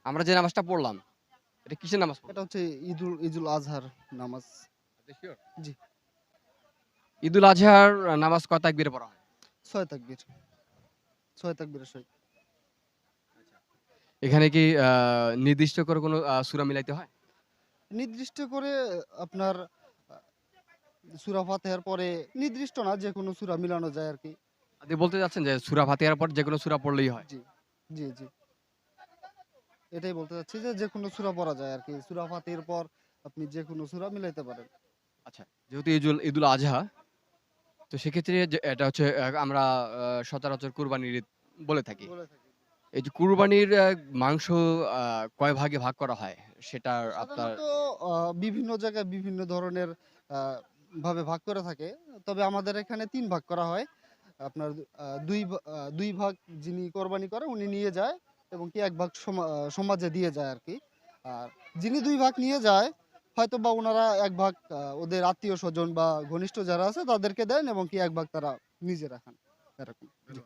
আমরা যে নামাজটা পড়লাম, এটা কিসের নামাজ পড়লাম? এটা হচ্ছে ঈদুল আজহার নামাজ। আপনি সিউর? জি, ঈদুল আজহার নামাজ কয় তাকবীরে পড়া হয়? ৬ তাকবীর। ৬ তাকবীরের সহিত। এখানে কি নির্দিষ্ট করে কোনো সূরা মিলাইতে হয়? নির্দিষ্ট করে আপনার আ সূরা ফাতিহার পরে নির্দিষ্ট না, যেকোনো সূরা মিলানো যায় আরকি। আপনি বলতে চাচ্ছেন যে সূরা ফাতিহার পর যেকোনো সূরা পড়লেই হয়? জি, জি, জি। এটাই বলতে চাচ্ছি যে যেকোনো সূরা পড়া যায় আরকি। সূরা ফাতিহার পর আপনি যেকোনো সূরা মিলাইতে পারেন। আচ্ছা। যেহেতু ঈদুল আজহা, তো সেক্ষেত্রে যে এটা হচ্ছে আমরা সচরাচর কুরবানির ঈদ বলে থাকি। বলে থাকি। এই যে কুরবানির মাংস আ কয় ভাগে ভাগ করা হয়? সেটার আপনার সাধারণত আ বিভিন্ন জায়গায় বিভিন্ন ধরনের আ ভাবে ভাগ করে থাকে। তবে আমাদের এখানে ৩ ভাগ করা হয়। আপনার ২ ভাগ যিনি কোরবানি করে উনি নিয়ে যায় এবং কি ১ ভাগ সমাজে দিয়ে যায় আরকি। আর যিনি ২ ভাগ নিয়ে যায় হয়তোবা উনারা ১ ভাগ ওদের আত্মীয়স্বজন বা ঘনিষ্ঠ যারা আছে তাদেরকে দেন এবং কি ১ ভাগ তারা নিজেরা খান। এরকম। জি।